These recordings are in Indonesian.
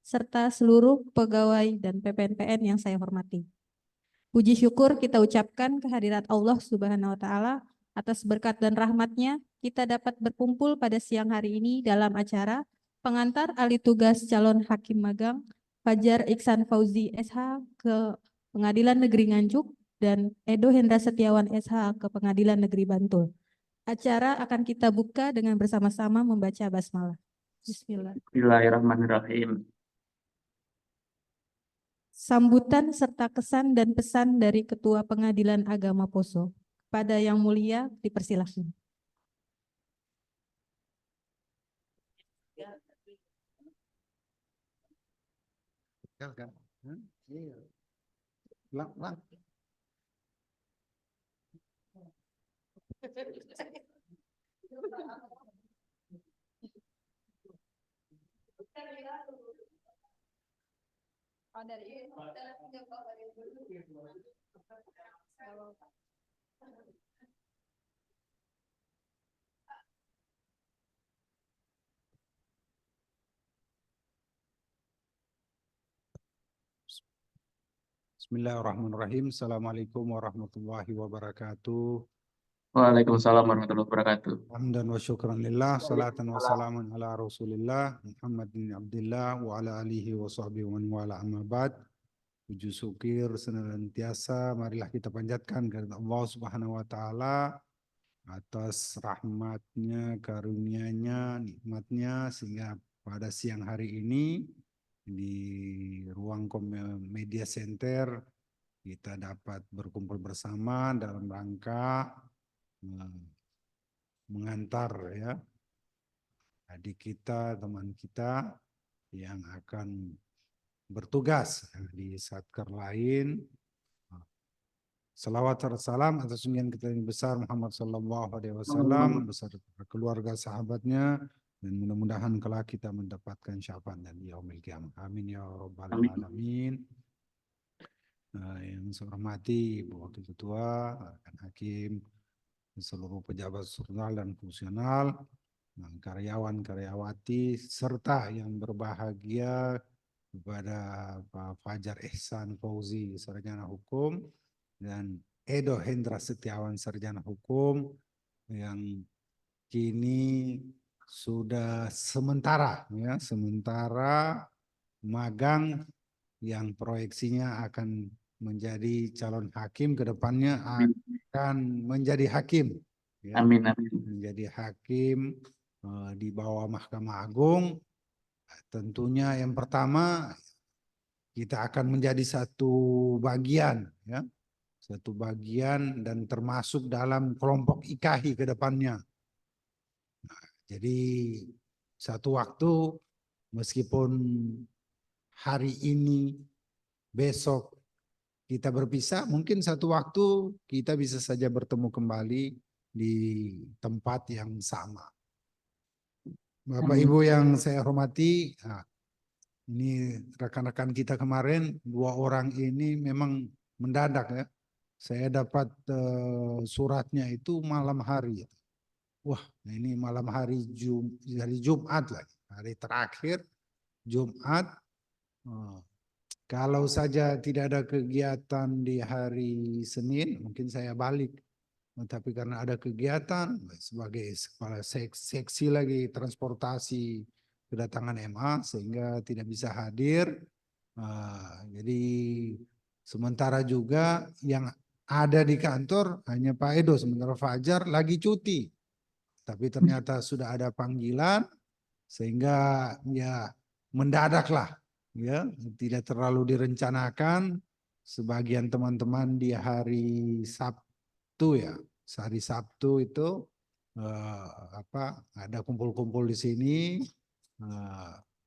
serta seluruh pegawai dan PPNPN yang saya hormati. Puji syukur kita ucapkan kehadirat Allah Subhanahu wa Ta'ala atas berkat dan rahmat-Nya kita dapat berkumpul pada siang hari ini dalam acara pengantar ahli tugas calon hakim magang Fajar Iksan Fauzi SH ke Pengadilan Negeri Nganjuk dan Edo Hendra Setiawan SH ke Pengadilan Negeri Bantul. Acara akan kita buka dengan bersama-sama membaca basmalah. Bismillah. Bismillahirrahmanirrahim. Sambutan serta kesan dan pesan dari Ketua Pengadilan Agama Poso. Kepada Yang Mulia dipersilahkan. Bismillahirrahmanirrahim. Assalamualaikum warahmatullahi wabarakatuh. Waalaikumsalam warahmatullahi wabarakatuh. Hamdan wa syukran lillah, salatan wa salaman ala rasulillah, Muhammad bin Abdullah wa ala alihi wa sahbihi wa man wala amma ba'd. Puji syukur senantiasa marilah kita panjatkan kepada Allah Subhanahu wa taala atas rahmatnya, karunia-Nya, nikmatnya sehingga pada siang hari ini di ruang media center kita dapat berkumpul bersama dalam rangka mengantar ya adik kita, teman kita yang akan bertugas di satker lain. Salawat dan salam atas junjungan kita yang besar Muhammad sallallahu alaihi wasallam beserta keluarga sahabatnya, dan mudah-mudahan kelak kita mendapatkan syafaat dan yaumil qiyamah. Amin ya rabbal alamin. Yang saya hormati Bu Wakil Ketua, rekan hakim, seluruh pejabat struktural dan fungsional, karyawan-karyawati, serta yang berbahagia kepada Pak Fajar Ihsan Fauzi, Sarjana Hukum, dan Edo Hendra Setiawan, Sarjana Hukum, yang kini sudah sementara magang yang proyeksinya akan menjadi calon hakim, ke depannya akan menjadi hakim. Ya, amin, amin. Menjadi hakim di bawah Mahkamah Agung. Tentunya yang pertama kita akan menjadi satu bagian, ya, satu bagian dan termasuk dalam kelompok IKAHI ke depannya. Nah, jadi satu waktu meskipun hari ini, besok kita berpisah, mungkin satu waktu kita bisa saja bertemu kembali di tempat yang sama. Bapak Ibu yang saya hormati, ini rekan-rekan kita kemarin, 2 orang ini memang mendadak ya. Saya dapat suratnya itu malam hari. Wah, ini malam hari Jumat lagi, hari terakhir Jumat. Kalau saja tidak ada kegiatan di hari Senin, mungkin saya balik. Tapi karena ada kegiatan sebagai kepala seksi lagi transportasi kedatangan MA, sehingga tidak bisa hadir. Jadi sementara juga yang ada di kantor hanya Pak Edo, sementara Fajar lagi cuti. Tapi ternyata sudah ada panggilan, sehingga ya mendadaklah. Ya, tidak terlalu direncanakan. Sebagian teman-teman di hari Sabtu ya, hari Sabtu itu ada kumpul-kumpul di sini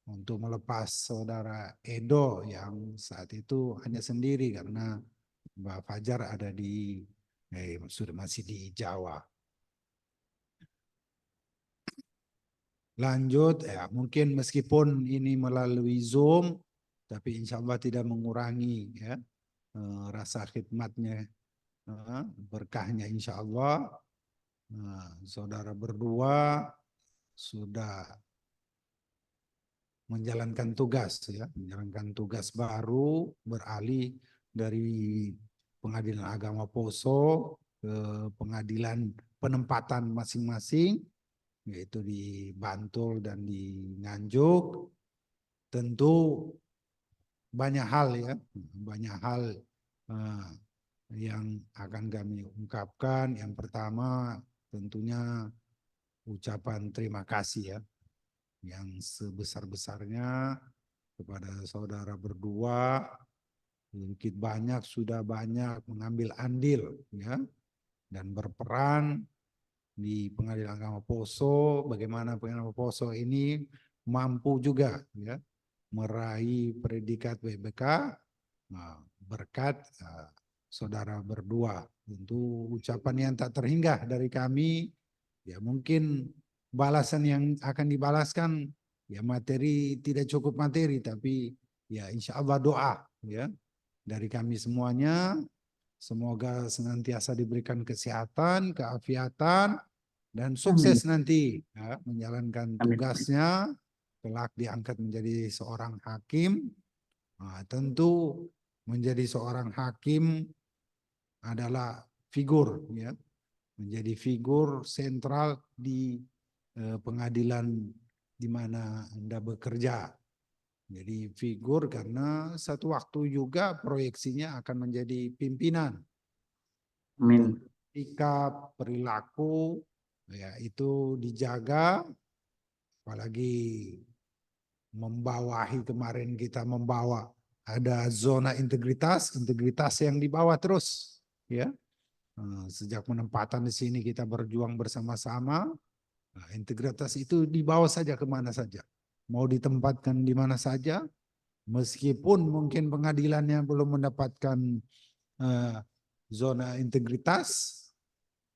untuk melepas saudara Edo yang saat itu hanya sendiri karena Mbak Fajar ada di masih di Jawa. Lanjut ya, mungkin meskipun ini melalui Zoom, tapi insya Allah tidak mengurangi ya rasa khidmatnya, berkahnya insya Allah. Saudara berdua sudah menjalankan tugas ya, menjalankan tugas baru beralih dari Pengadilan Agama Poso ke pengadilan penempatan masing-masing, yaitu di Bantul dan di Nganjuk. Tentu banyak hal ya, banyak hal eh, yang akan kami ungkapkan. Yang pertama tentunya ucapan terima kasih ya, yang sebesar-besarnya kepada saudara berdua. Sedikit banyak sudah banyak mengambil andil ya dan berperan di Pengadilan Agama Poso. Bagaimana Pengadilan Agama Poso ini mampu juga ya meraih predikat WBK berkat saudara berdua. Tentu ucapan yang tak terhingga dari kami. Ya mungkin balasan yang akan dibalaskan ya materi tidak cukup materi, tapi ya insya Allah doa ya dari kami semuanya. Semoga senantiasa diberikan kesehatan, keafiatan, dan sukses nanti ya, menjalankan Amin. tugasnya, kelak diangkat menjadi seorang hakim. Nah, tentu menjadi seorang hakim adalah figur ya, menjadi figur sentral di pengadilan di mana Anda bekerja. Jadi figur karena satu waktu juga proyeksinya akan menjadi pimpinan. Amin. Sikap, perilaku, ya itu dijaga, apalagi membawahi kemarin kita membawa ada zona integritas, integritas yang dibawa terus, ya. Sejak penempatan di sini kita berjuang bersama-sama, integritas itu dibawa saja kemana saja, mau ditempatkan di mana saja, meskipun mungkin pengadilannya belum mendapatkan zona integritas,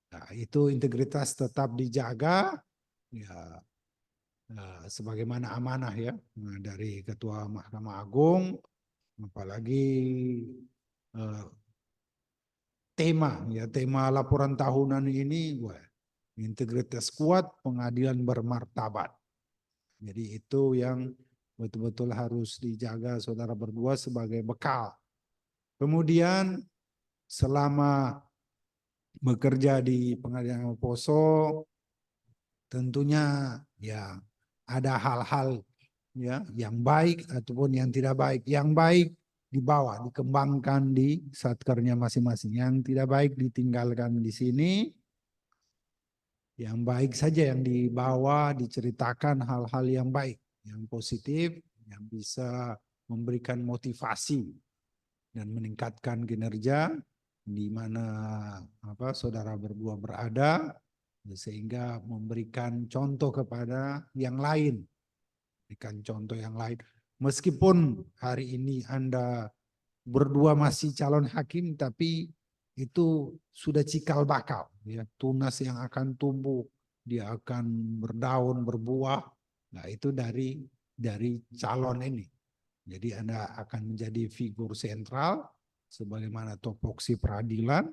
nah, itu integritas tetap dijaga, ya sebagaimana amanah ya dari Ketua Mahkamah Agung, apalagi tema laporan tahunan ini, wah, integritas kuat, pengadilan bermartabat. Jadi itu yang betul-betul harus dijaga saudara berdua sebagai bekal. Kemudian selama bekerja di Pengadilan Agama Poso, tentunya ya ada hal-hal ya yang baik ataupun yang tidak baik. Yang baik dibawa, dikembangkan di satkernya masing-masing. Yang tidak baik ditinggalkan di sini. Yang baik saja yang dibawa, diceritakan hal-hal yang baik, yang positif, yang bisa memberikan motivasi dan meningkatkan kinerja di mana saudara berdua berada, sehingga memberikan contoh kepada yang lain, berikan contoh yang lain. Meskipun hari ini Anda berdua masih calon hakim, tapi itu sudah cikal bakal, ya, tunas yang akan tumbuh, dia akan berdaun, berbuah. Nah itu dari calon ini. Jadi Anda akan menjadi figur sentral, sebagaimana topoksi peradilan,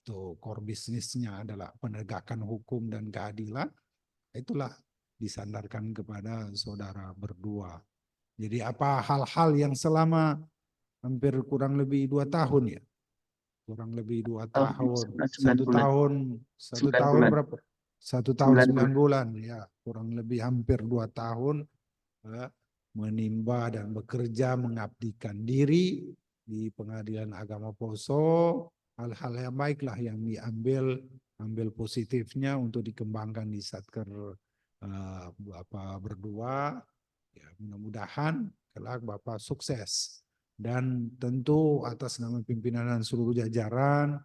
itu core bisnisnya adalah penegakan hukum dan keadilan. Itulah disandarkan kepada saudara berdua. Jadi apa hal-hal yang selama hampir kurang lebih 2 tahun ya, kurang lebih 2 tahun, 9 bulan. 1 9 tahun bulan. berapa? 1 tahun 9 9 bulan ya, kurang lebih hampir 2 tahun menimba dan bekerja mengabdikan diri di Pengadilan Agama Poso. Hal-hal yang baiklah yang ambil positifnya untuk dikembangkan di Satker Bapak berdua. Ya, mudah-mudahan kelak Bapak sukses. Dan tentu atas nama pimpinan dan seluruh jajaran,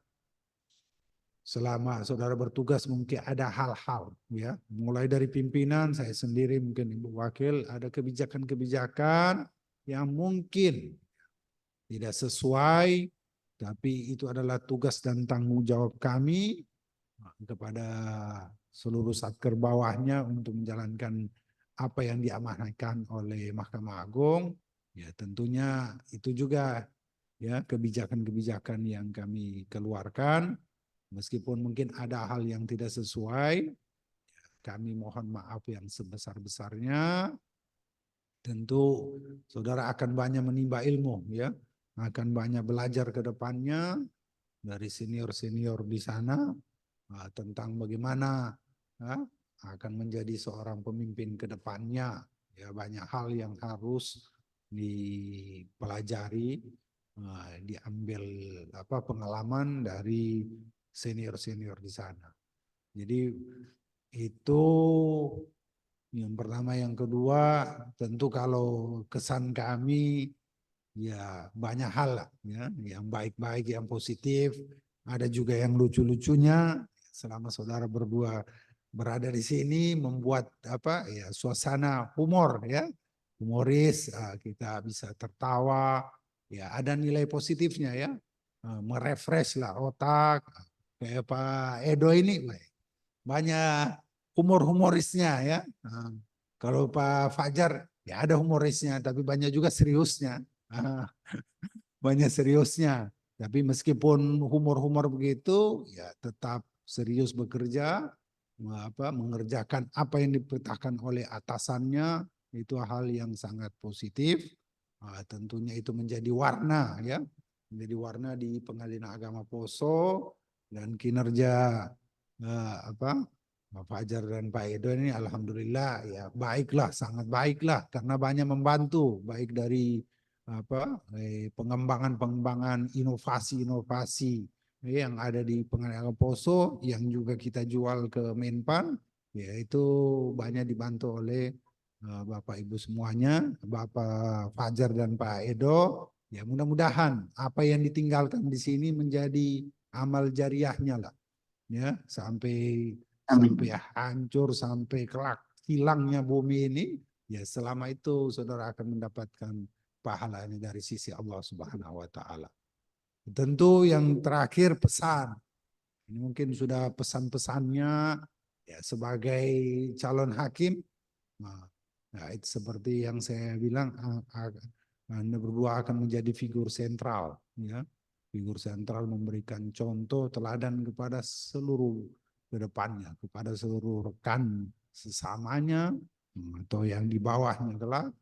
selama saudara bertugas mungkin ada hal-hal ya, mulai dari pimpinan, saya sendiri mungkin Ibu Wakil, ada kebijakan-kebijakan yang mungkin tidak sesuai, tapi itu adalah tugas dan tanggung jawab kami kepada seluruh satker bawahnya untuk menjalankan apa yang diamanahkan oleh Mahkamah Agung. Ya tentunya itu juga ya kebijakan-kebijakan yang kami keluarkan. Meskipun mungkin ada hal yang tidak sesuai, kami mohon maaf yang sebesar-besarnya. tentu saudara akan banyak menimba ilmu, ya, akan banyak belajar ke depannya dari senior-senior di sana tentang bagaimana akan menjadi seorang pemimpin ke depannya. Ya, banyak hal yang harus dipelajari, diambil pengalaman dari senior-senior di sana. Jadi itu yang pertama. Yang kedua, tentu kalau kesan kami ya banyak hal lah, ya, yang baik-baik, yang positif, ada juga yang lucu-lucunya. Selama saudara berdua berada di sini membuat ya suasana humor, ya, humoris, kita bisa tertawa, ya, ada nilai positifnya, ya, merefresh lah otak. Kayak Pak Edo ini banyak humor-humorisnya, ya. Kalau Pak Fajar ya ada humorisnya, tapi banyak juga seriusnya. Banyak seriusnya. Tapi meskipun humor-humor begitu, ya tetap serius bekerja, mengerjakan apa yang diperintahkan oleh atasannya, itu hal yang sangat positif. Tentunya itu menjadi warna, ya, menjadi warna di Pengadilan Agama Poso, dan kinerja Pak Fajar dan Pak Edo ini alhamdulillah ya baiklah, sangat baiklah, karena banyak membantu, baik dari pengembangan inovasi-inovasi yang ada di Pengadilan Agama Poso yang juga kita jual ke Menpan, yaitu banyak dibantu oleh Bapak Ibu semuanya, Bapak Fajar dan Pak Edo. Ya, mudah-mudahan apa yang ditinggalkan di sini menjadi amal jariahnya lah, ya, sampai hancur, sampai kelak hilangnya bumi ini, ya selama itu saudara akan mendapatkan pahala ini dari sisi Allah Subhanahu wa taala. Tentu yang terakhir pesan. Ini mungkin sudah pesan-pesannya, ya, sebagai calon hakim. Nah, itu seperti yang saya bilang, Anda berdua akan menjadi figur sentral, ya. Figur sentral memberikan contoh teladan kepada seluruh kedepannya, kepada seluruh rekan sesamanya, atau yang di bawahnya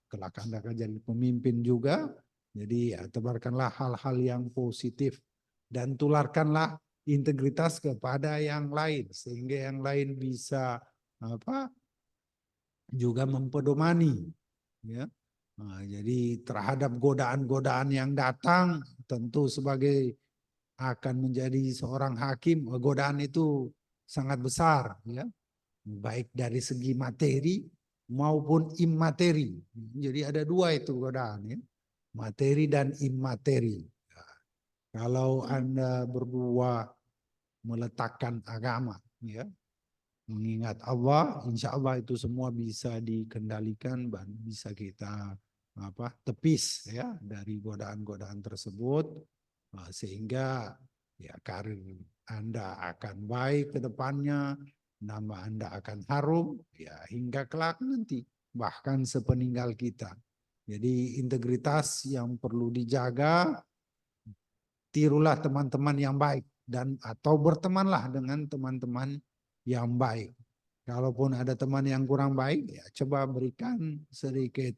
kelak Anda akan jadi pemimpin juga. Jadi ya, tebarkanlah hal-hal yang positif dan tularkanlah integritas kepada yang lain, sehingga yang lain bisa juga mempedomani, ya. Jadi terhadap godaan-godaan yang datang, tentu sebagai akan menjadi seorang hakim, godaan itu sangat besar, ya, baik dari segi materi maupun imateri. Jadi ada dua itu godaan, ya, materi dan imateri. Kalau Anda berdua meletakkan agama, ya, mengingat Allah, insya Allah itu semua bisa dikendalikan dan bisa kita tepis, ya, dari godaan-godaan tersebut, sehingga ya karir Anda akan baik ke depannya, nama Anda akan harum, ya, hingga kelak nanti, bahkan sepeninggal kita. Jadi integritas yang perlu dijaga, tirulah teman-teman yang baik, dan atau bertemanlah dengan teman-teman yang baik. Kalaupun ada teman yang kurang baik, ya coba berikan sedikit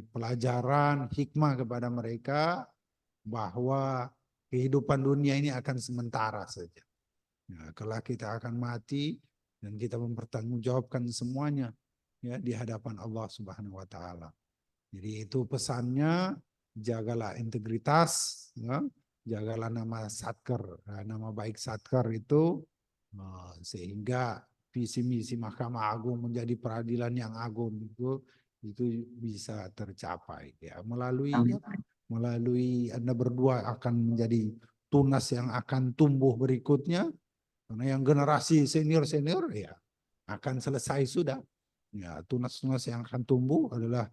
pelajaran hikmah kepada mereka bahwa kehidupan dunia ini akan sementara saja. Ya, kalau kita akan mati dan kita mempertanggungjawabkan semuanya, ya, di hadapan Allah Subhanahu wa taala. Jadi itu pesannya, jagalah integritas, ya, jagalah nama Satker, nama baik Satker itu, sehingga visi misi Mahkamah Agung menjadi peradilan yang agung itu bisa tercapai, ya, melalui Anda berdua akan menjadi tunas yang akan tumbuh berikutnya, karena yang generasi senior ya akan selesai sudah, ya, tunas-tunas yang akan tumbuh adalah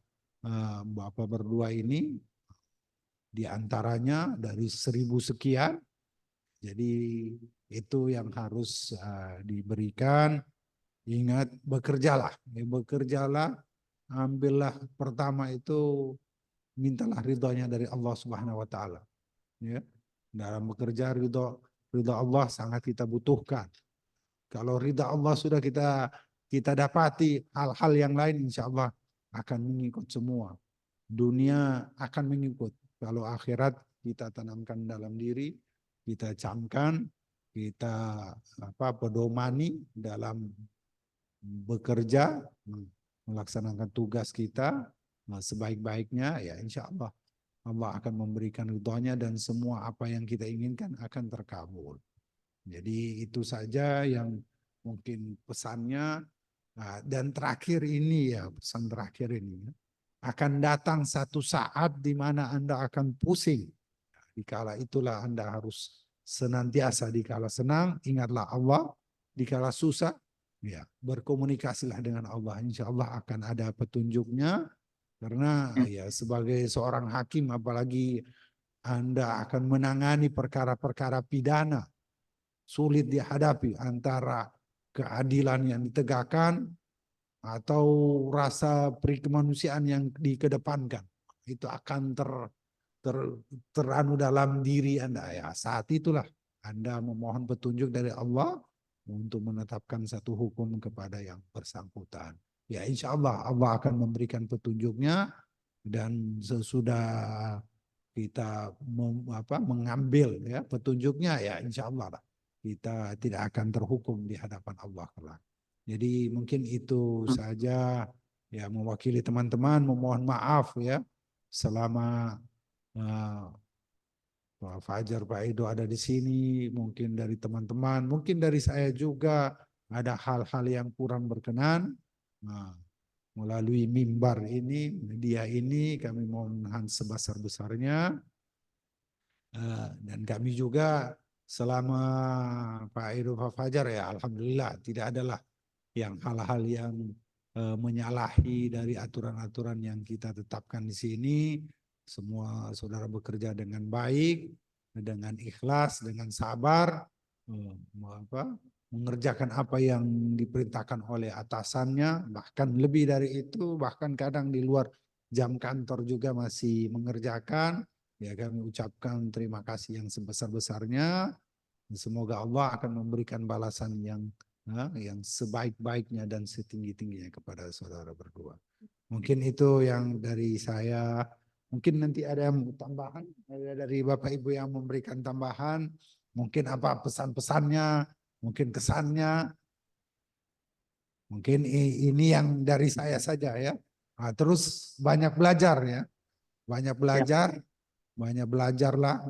Bapak berdua ini, diantaranya dari 1000 sekian. Jadi itu yang harus diberikan. Ingat, bekerjalah, ambillah pertama itu, mintalah ridhonya dari Allah Subhanahu wa taala, ya. Dalam bekerja, ridho Allah sangat kita butuhkan. Kalau ridha Allah sudah kita dapati, hal-hal yang lain insya Allah akan mengikut semua. Dunia akan mengikut. Kalau akhirat kita tanamkan dalam diri, kita camkan, kita pedomani dalam bekerja, melaksanakan tugas kita sebaik-baiknya, ya insya Allah Allah akan memberikan ridhonya dan semua apa yang kita inginkan akan terkabul. Jadi itu saja yang mungkin pesannya. Dan terakhir ini ya, pesan terakhir ini ya, akan datang satu saat di mana Anda akan pusing. Dikala itulah Anda harus senantiasa, dikala senang ingatlah Allah, dikala susah ya berkomunikasilah dengan Allah. Insya Allah akan ada petunjuknya, karena ya sebagai seorang hakim apalagi Anda akan menangani perkara-perkara pidana, sulit dihadapi antara keadilan yang ditegakkan atau rasa perikemanusiaan yang dikedepankan. Itu akan teranu dalam diri Anda. Ya, saat itulah Anda memohon petunjuk dari Allah untuk menetapkan satu hukum kepada yang bersangkutan. Ya, insya Allah Allah akan memberikan petunjuknya, dan sesudah kita mengambil ya petunjuknya, ya insya Allah lah kita tidak akan terhukum di hadapan Allah kelak. Jadi mungkin itu saja ya, mewakili teman-teman memohon maaf ya selama Pak Fajar, Pak Edo ada di sini, mungkin dari teman-teman, mungkin dari saya juga ada hal-hal yang kurang berkenan. Melalui mimbar ini, media ini, kami mohon sebesar-besarnya. Dan kami juga selama Pak Edo, Pak Fajar ya alhamdulillah tidak adalah yang hal-hal yang menyalahi dari aturan-aturan yang kita tetapkan di sini. Semua saudara bekerja dengan baik, dengan ikhlas, dengan sabar, mengerjakan apa yang diperintahkan oleh atasannya, bahkan lebih dari itu, bahkan kadang di luar jam kantor juga masih mengerjakan. Ya, kami ucapkan terima kasih yang sebesar-besarnya. Semoga Allah akan memberikan balasan yang sebaik-baiknya dan setinggi-tingginya kepada saudara berdua. Mungkin itu yang dari saya. Mungkin nanti ada yang tambahan, ada dari Bapak Ibu yang memberikan tambahan. Mungkin apa pesan-pesannya, mungkin kesannya. Mungkin ini yang dari saya saja ya. Terus banyak belajar ya. Banyak belajar. Banyak belajarlah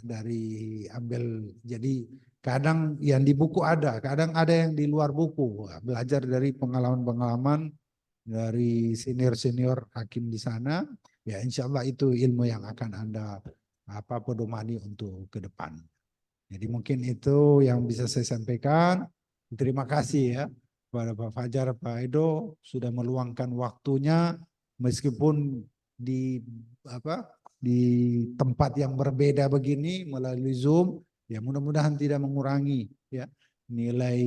dari ambil. Jadi kadang yang di buku ada, kadang ada yang di luar buku. Belajar dari pengalaman-pengalaman dari senior-senior hakim di sana. Ya insya Allah itu ilmu yang akan Anda pedomani untuk ke depan. Jadi mungkin itu yang bisa saya sampaikan. Terima kasih ya kepada Pak Fajar, Pak Edo sudah meluangkan waktunya meskipun di di tempat yang berbeda begini melalui Zoom, ya mudah-mudahan tidak mengurangi ya nilai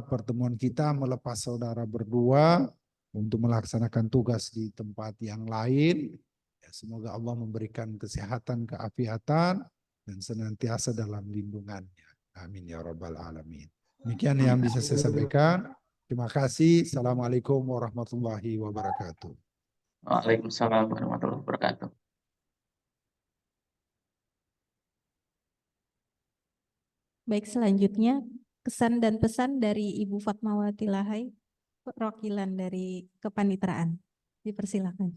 pertemuan kita melepas saudara berdua untuk melaksanakan tugas di tempat yang lain. Ya, semoga Allah memberikan kesehatan, keafiatan dan senantiasa dalam lindungannya. Amin ya rabbal alamin. Demikian yang bisa saya sampaikan. Terima kasih. Assalamualaikum warahmatullahi wabarakatuh. Waalaikumsalam warahmatullahi wabarakatuh. Baik, selanjutnya kesan dan pesan dari Ibu Fatmawati Lahai, perwakilan dari kepanitraan. Dipersilakan.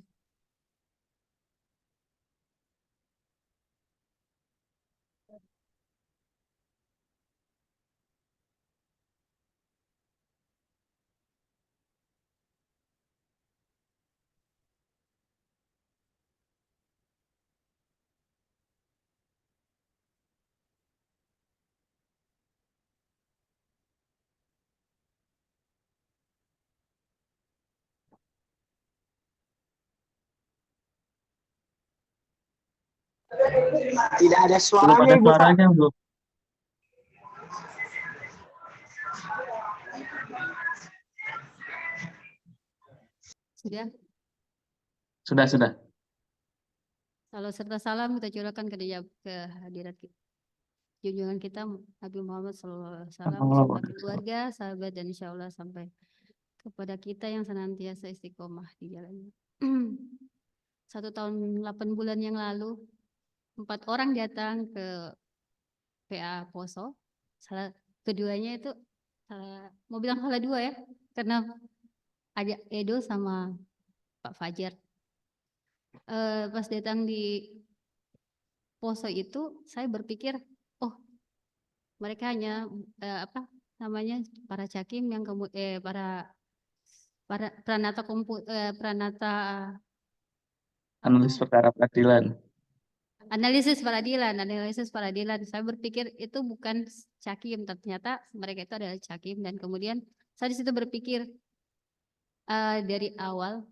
Tidak ada Belum ada suaranya, Ibu. suaranya, Bu. Sudah. Sudah. Salam serta salam kita curahkan ke hadirat junjungan kita Nabi Muhammad SAW beserta keluarga, sahabat dan insya Allah sampai kepada kita yang senantiasa istiqomah di jalannya. 1 tahun 8 bulan yang lalu, 4 orang datang ke PA Poso. Keduanya itu mau bilang salah 2 ya, karena ada Edo sama Pak Fajar. Pas datang di Poso itu, saya berpikir, oh mereka hanya para cakim yang para pranata Analis perkara peradilan. analisis peradilan. Saya berpikir itu bukan cakim, ternyata mereka itu adalah cakim. Dan kemudian saya di situ berpikir dari awal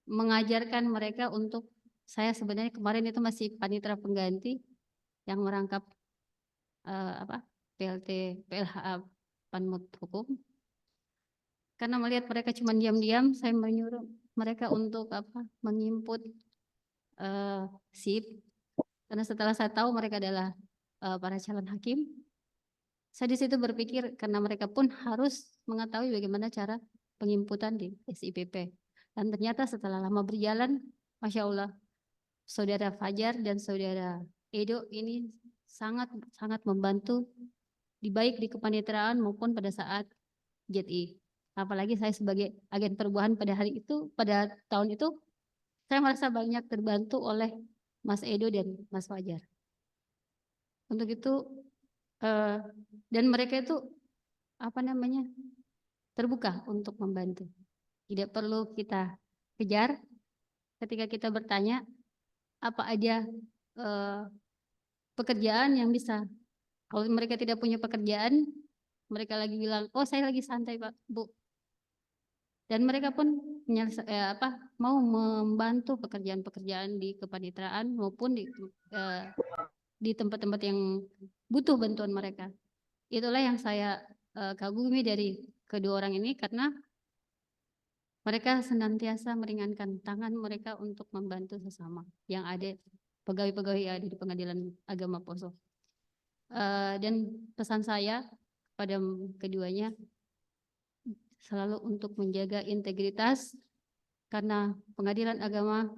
mengajarkan mereka untuk, saya sebenarnya kemarin itu masih panitera pengganti yang merangkap PLH Panmut Hukum. Karena melihat mereka cuma diam-diam, saya menyuruh mereka untuk menginput SIP. Karena setelah saya tahu mereka adalah para calon hakim, saya di situ berpikir karena mereka pun harus mengetahui bagaimana cara penginputan di SIPP. Dan ternyata setelah lama berjalan, Masya Allah, Saudara Fajar dan Saudara Edo ini sangat membantu baik di kepaniteraan maupun pada saat JTI. Apalagi saya sebagai agen perubahan pada tahun itu, saya merasa banyak terbantu oleh Mas Edo dan Mas Fajar. Untuk itu, dan mereka itu terbuka untuk membantu. Tidak perlu kita kejar. Ketika kita bertanya, apa aja pekerjaan yang bisa. Kalau mereka tidak punya pekerjaan, mereka lagi bilang, oh saya lagi santai Pak, Bu. Dan mereka pun mau membantu pekerjaan-pekerjaan di kepaniteraan maupun di tempat-tempat yang butuh bantuan mereka. Itulah yang saya kagumi dari kedua orang ini, karena mereka senantiasa meringankan tangan mereka untuk membantu sesama yang ada, pegawai-pegawai yang ada di Pengadilan Agama Poso. Dan pesan saya pada keduanya, selalu untuk menjaga integritas, karena pengadilan agama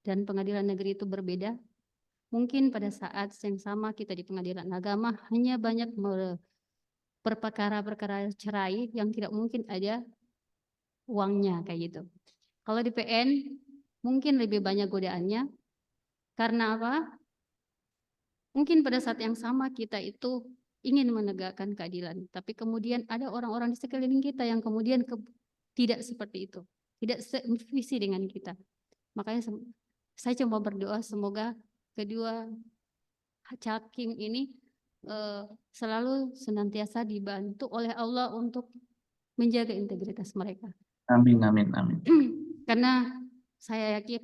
dan pengadilan negeri itu berbeda. Mungkin pada saat yang sama kita di pengadilan agama hanya banyak perkara-perkara cerai yang tidak mungkin ada uangnya kayak gitu. Kalau di PN mungkin lebih banyak godaannya. Karena apa? Mungkin pada saat yang sama kita itu ingin menegakkan keadilan, tapi kemudian ada orang-orang di sekeliling kita yang kemudian tidak seperti itu, tidak sevisi dengan kita. Makanya saya cuma berdoa semoga kedua hakim ini selalu senantiasa dibantu oleh Allah untuk menjaga integritas mereka. Amin, amin, amin. Karena saya yakin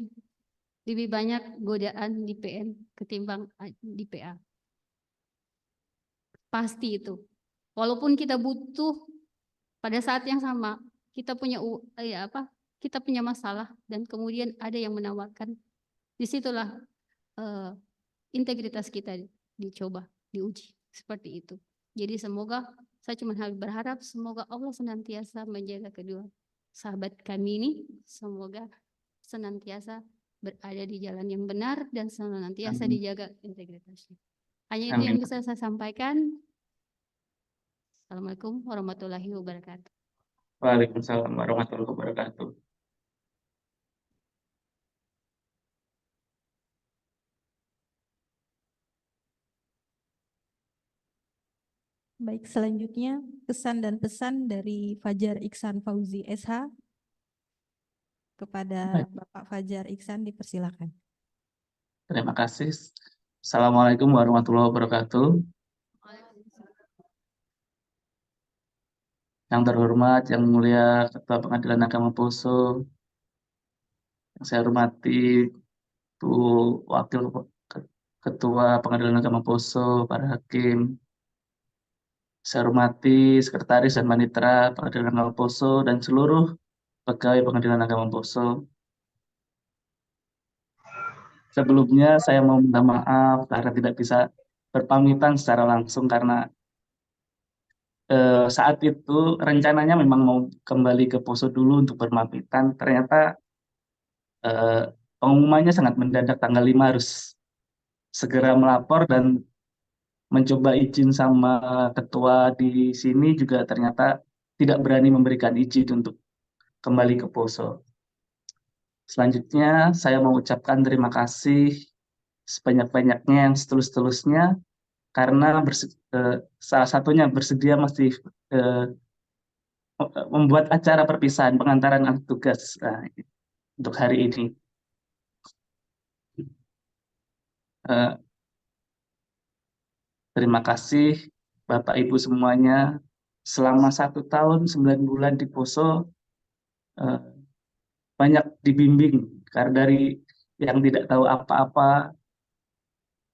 lebih banyak godaan di PN ketimbang di PA. Pasti itu. Walaupun kita butuh pada saat yang sama, kita punya kita punya masalah dan kemudian ada yang menawarkan. Disitulah integritas kita dicoba, diuji seperti itu. Jadi semoga saya cuma berharap semoga Allah senantiasa menjaga kedua sahabat kami ini, semoga senantiasa berada di jalan yang benar dan senantiasa dijaga integritasnya. Hanya itu yang bisa saya sampaikan. Assalamualaikum warahmatullahi wabarakatuh. Waalaikumsalam warahmatullahi wabarakatuh. Baik, selanjutnya kesan dan pesan dari Fajar Iksan Fauzi SH. Kepada Bapak Fajar Iksan dipersilakan. Terima kasih. Assalamualaikum warahmatullahi wabarakatuh. Yang terhormat, yang mulia Ketua Pengadilan Agama Poso, yang saya hormati Bu Wakil Ketua Pengadilan Agama Poso, para hakim, saya hormati Sekretaris dan Panitera Pengadilan Agama Poso dan seluruh pegawai Pengadilan Agama Poso. Sebelumnya saya mau minta maaf karena tidak bisa berpamitan secara langsung karena saat itu rencananya memang mau kembali ke Poso dulu untuk bermapitan. Ternyata pengumumannya sangat mendadak, tanggal 5 harus segera melapor, dan mencoba izin sama ketua di sini juga ternyata tidak berani memberikan izin untuk kembali ke Poso. Selanjutnya saya mau ucapkan terima kasih sebanyak-banyaknya yang setulus-tulusnya, karena salah satunya bersedia masih eh, membuat acara perpisahan pengantaran anak tugas untuk hari ini. Eh, Terima kasih Bapak Ibu semuanya. Selama 1 tahun 9 bulan di Poso, eh, banyak dibimbing, karena dari yang tidak tahu apa-apa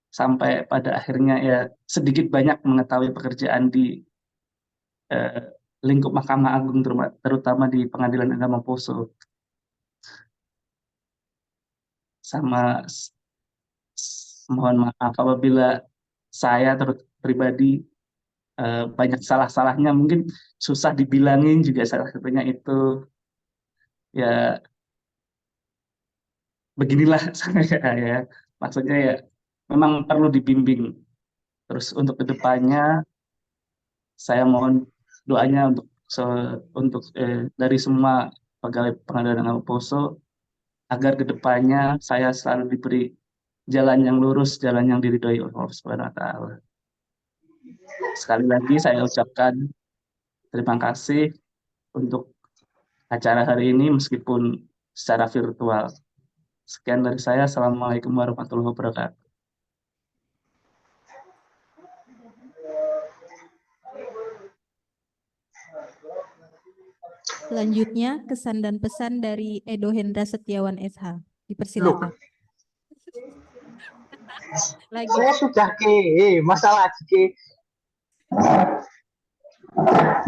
sampai pada akhirnya ya sedikit banyak mengetahui pekerjaan di eh, lingkup Mahkamah Agung, terutama di Pengadilan Agama Poso. Sama mohon maaf apabila saya pribadi banyak salah-salahnya, mungkin susah dibilangin juga, salah satunya itu ya beginilah saya ya. Maksudnya ya memang perlu dibimbing. Terus untuk kedepannya saya mohon doanya untuk dari semua pegawai Pengadilan Agama Poso, agar kedepannya saya selalu diberi jalan yang lurus, jalan yang diridhoi oleh Allah Subhanahu wa Ta'ala. Sekali lagi saya ucapkan terima kasih untuk acara hari ini meskipun secara virtual. Sekian dari saya. Assalamualaikum warahmatullahi wabarakatuh. Selanjutnya, kesan dan pesan dari Edo Hendra Setiawan SH. Dipersilakan. Lagi. Saya sudah masalah ke.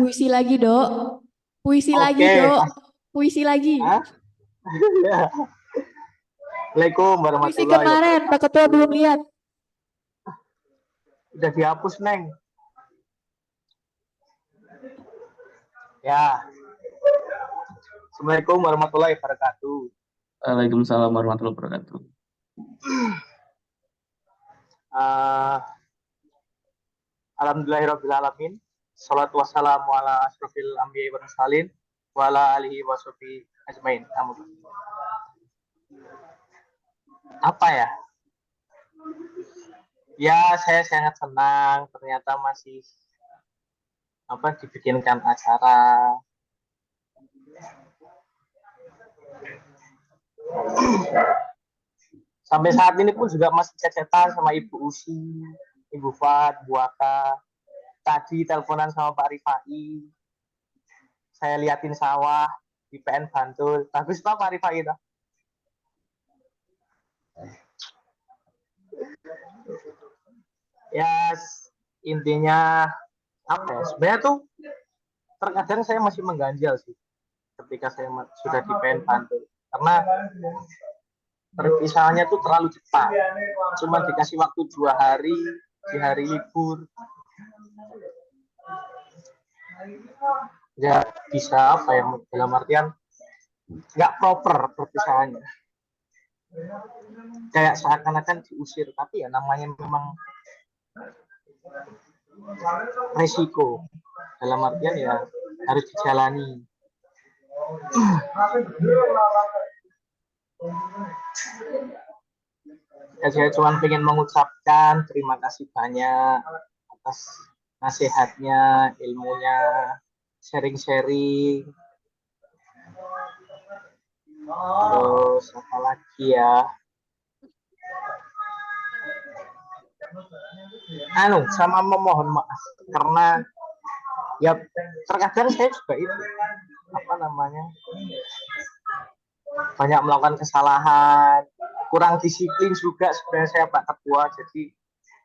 Puisi lagi, Dok. Puisi lagi, Oke. Dok. Puisi lagi. Hah? Assalamualaikum Puisi warahmatullahi kemarin, Pak Ketua belum lihat. Udah dihapus, Neng. Ya. Assalamualaikum warahmatullahi wabarakatuh. Waalaikumsalam warahmatullahi wabarakatuh. Alhamdulillahirrahmanirrahim. Salatu wassalamu ala asrofil anbiya'i wal mursalin wa ala alihi wa sahbihi ajmain. Apa ya? Ya, saya sangat senang ternyata masih dibikinkan acara. Sampai saat ini pun juga masih cecetan sama Ibu Usi, Ibu Fat, Bu Aka. Tadi teleponan sama Pak Rifai. Saya liatin sawah di PN Bantul. Bagus tau Pak Rifai itu. Ya, intinya apa ya? Sebenarnya tuh terkadang saya masih mengganjal sih ketika saya sudah di PN Bantul. Karena perpisahannya tuh terlalu cepat. Cuma dikasih waktu 2 hari di hari libur. Ya bisa apa ya, dalam artian nggak proper perpisahannya. Kayak seakan-akan diusir, tapi ya namanya memang resiko. Dalam artian ya harus dijalani. Ya, saya cuma pengen mengucapkan terima kasih banyak atas nasihatnya, ilmunya, sharing-sharing. Terus apa lagi ya? Sama memohon maaf karena ya terkadang saya juga itu banyak melakukan kesalahan, kurang disiplin juga sebenarnya saya Pak Ketua. Jadi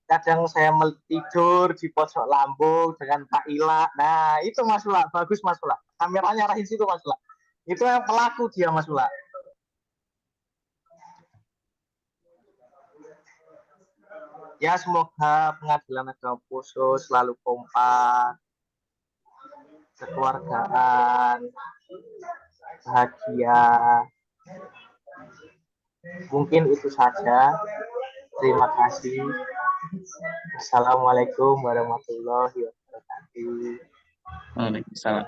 kadang saya tidur di pojok lambung dengan Pak Ila. Nah itu Mas Ula, bagus Mas Ula. Kameranya arahin situ Mas Ula. Itu yang pelaku dia Mas Ula. Ya semoga Pengadilan Agama Poso selalu kompak, kekeluargaan, bahagia. Mungkin itu saja. Terima kasih. Assalamualaikum warahmatullahi wabarakatuh. Waalaikumsalam.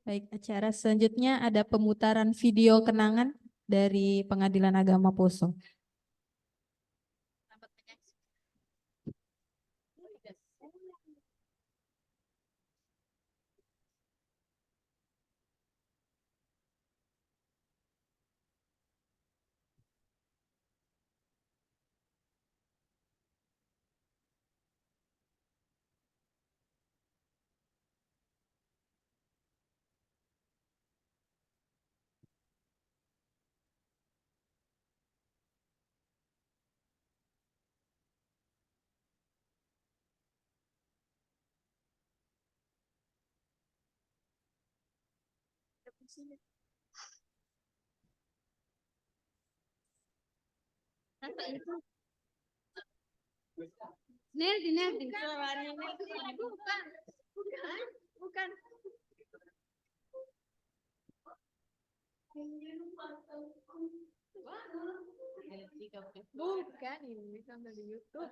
Baik, acara selanjutnya ada pemutaran video kenangan dari Pengadilan Agama Poso. Nerdi. Bukan. Bukan, ini sampai di YouTube.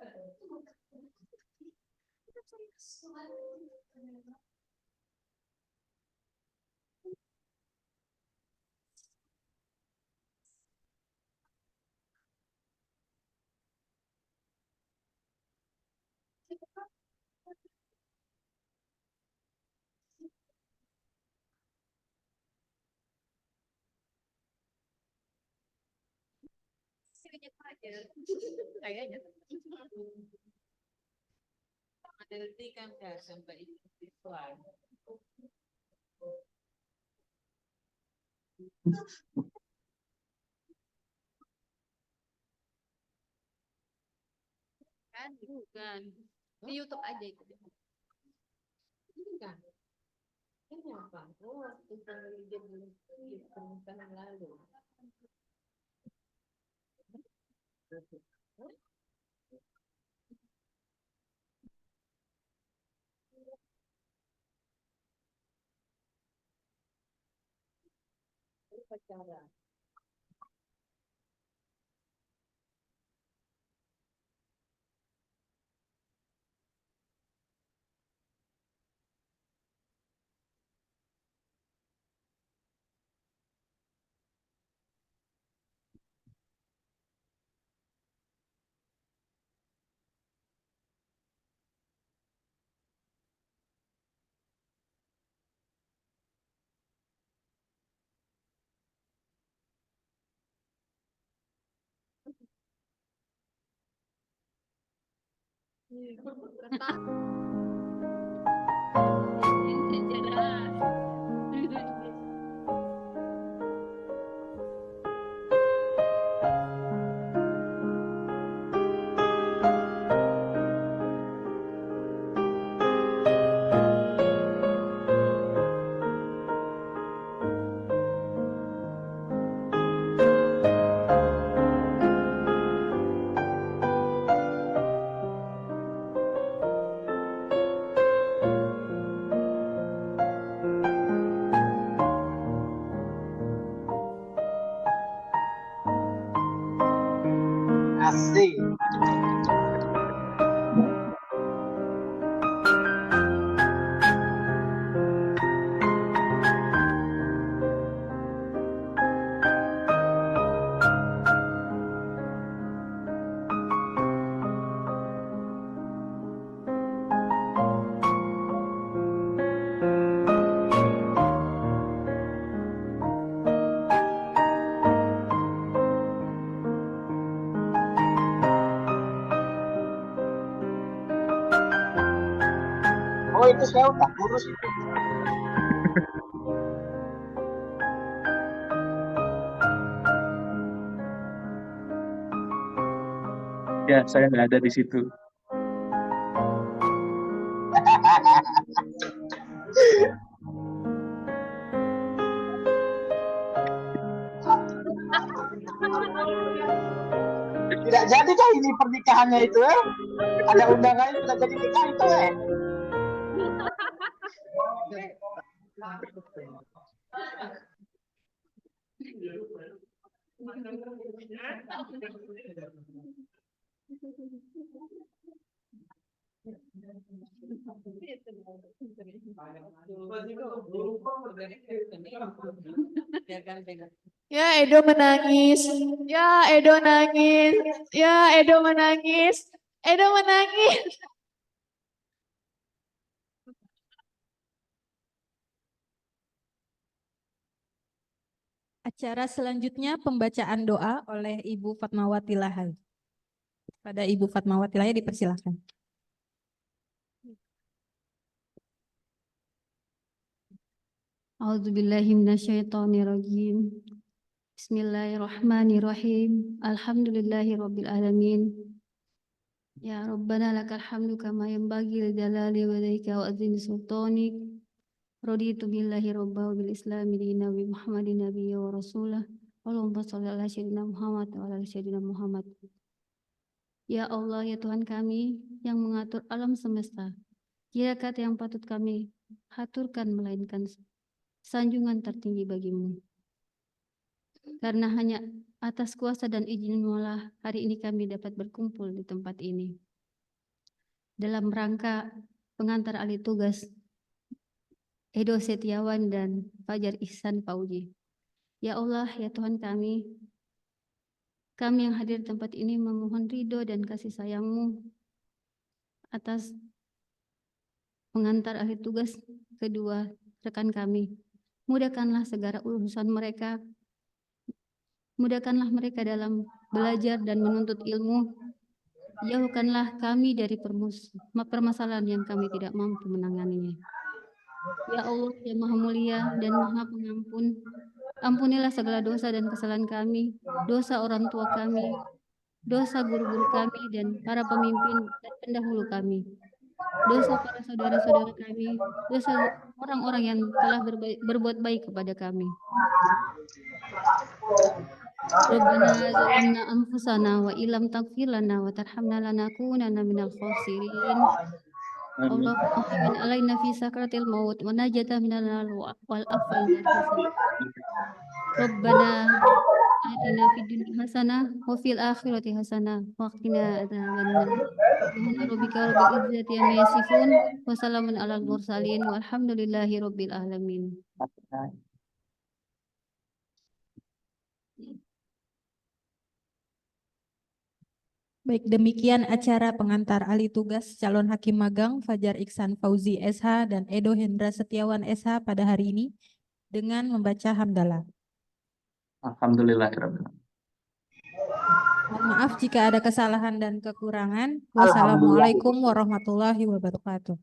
Kayaknya. Nanti kan nggak sampai itu aja. Kan, bukan. Di YouTube aja itu. Bukan. Kenapa? Oh, waktu penelitian di pernikahan lalu. Pacaran. Asik. Oh, itu saya udah kurus itu. Ya, saya nggak ada di situ. Tidak jadi kah ini pernikahannya itu Ada undangannya tidak jadi nikah itu Ya, Edo menangis. Ya, Edo nangis. Ya, Edo menangis. Edo menangis. Acara selanjutnya pembacaan doa oleh Ibu Fatmawati Lahai. Pada Ibu Fatmawati Lahai dipersilahkan. A'udzubillahiminasyaitonirrajim. Bismillahirrahmanirrahim. Alhamdulillahirabbil alamin. Ya Rabbana lakal hamdu kama yanbaghi li jalali wajhika wa azimi sultanik. Raditu billahi rabba wa bil islami dina wa bi Muhammadin nabiyya wa rasulah. Allahumma shalli ala sayyidina Muhammad wa ala ali sayyidina Muhammad. Ya Allah, ya Tuhan kami yang mengatur alam semesta. Tiada kata yang patut kami haturkan melainkan sanjungan tertinggi bagimu. Karena hanya atas kuasa dan izin-Mu lah hari ini kami dapat berkumpul di tempat ini. Dalam rangka pengantar ahli tugas Edo Setiawan dan Fajar Ihsan Fauzi. Ya Allah, ya Tuhan kami yang hadir di tempat ini memohon ridho dan kasih sayang-Mu atas pengantar ahli tugas kedua rekan kami. Mudahkanlah segala urusan mereka. Mudahkanlah mereka dalam belajar dan menuntut ilmu. Jauhkanlah kami dari permasalahan yang kami tidak mampu menanganinya. Ya Allah yang Maha Mulia dan Maha Pengampun, ampunilah segala dosa dan kesalahan kami, dosa orang tua kami, dosa guru-guru kami dan para pemimpin dan pendahulu kami, dosa para saudara-saudara kami, dosa orang-orang yang telah berbuat baik kepada kami. Rabbana zalamna anfusana wa illam taghfir lana wa tarhamna lanakunanna minal khasirin. Allahumma hawwin alaina fi sakratil maut wa najata minal nar wal afwa wal hisab. Rabbana atina fid dunya hasanah wa fil akhirati hasanah wa qina adzabannar. Subhana rabbika rabbil izzati amma yasifun wa salamun alal mursalin walhamdulillahi rabbil alamin. Baik, demikian acara pengantar ahli tugas calon hakim magang Fajar Ihsan Fauzi SH dan Edo Hendra Setiawan SH pada hari ini dengan membaca hamdalah. Alhamdulillahirabbil alamin. Mohon maaf jika ada kesalahan dan kekurangan. Alhamdulillah. Wassalamualaikum warahmatullahi wabarakatuh.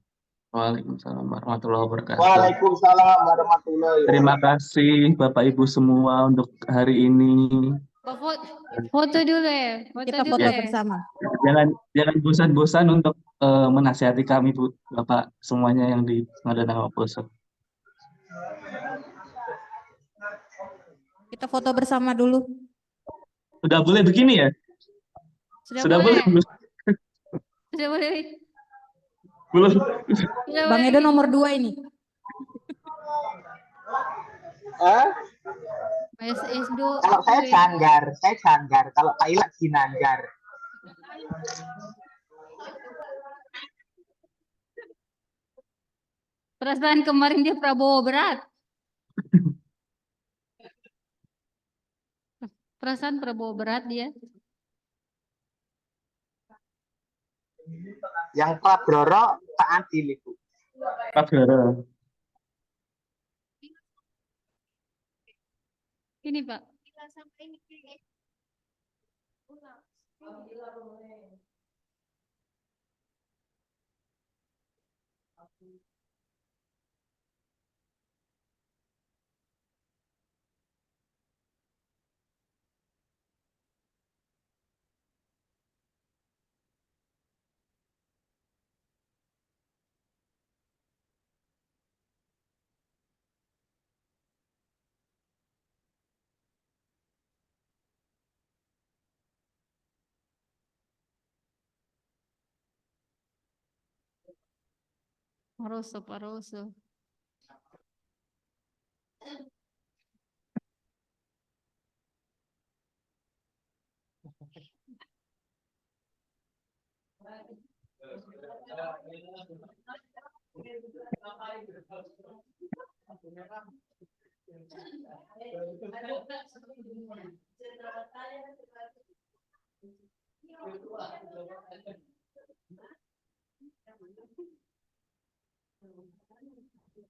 Waalaikumsalam warahmatullahi wabarakatuh. Waalaikumsalam warahmatullahi Terima kasih Bapak Ibu semua untuk hari ini. Foto dulu ya. Kita foto ya. bersama. Jangan bosan-bosan untuk menasihati kami Bu, Bapak semuanya yang di Pengadilan Agama Poso. Kita foto bersama dulu. Sudah boleh begini ya? Sudah boleh. belum? Sudah boleh. Belum. Sudah Bang boleh. Edo nomor 2 ini. SS2. Kalau saya janggar. Kalau Kak Ila Ginanggar. Perasaan kemarin dia Prabowo berat. Perasaan Prabowo berat dia. Yang Prabroro Pak Adil itu. Prabowo. Ini Pak. Paroso, paroso.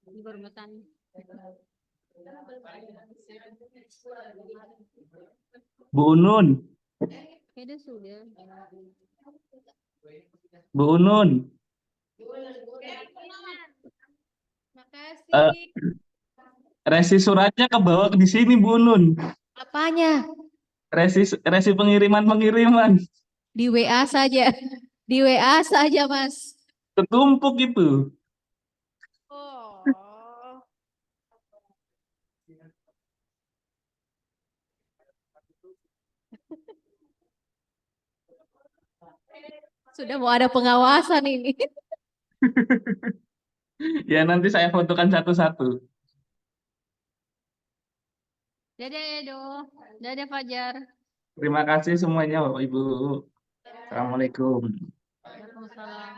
Di Bermetan. Bu Unun, Kayaknya sudah. Bu Unun, Makasih. eh, resi suratnya ke bawah di sini Bu Unun. Apanya? Resi pengiriman. Di WA saja. Di WA saja, Mas. Ketumpuk itu. Oh. Sudah mau ada pengawasan ini. Ya nanti saya fotokan satu-satu. Dadah Edo. Dadah Fajar. Terima kasih semuanya Bapak Ibu. Assalamualaikum. Waalaikumsalam.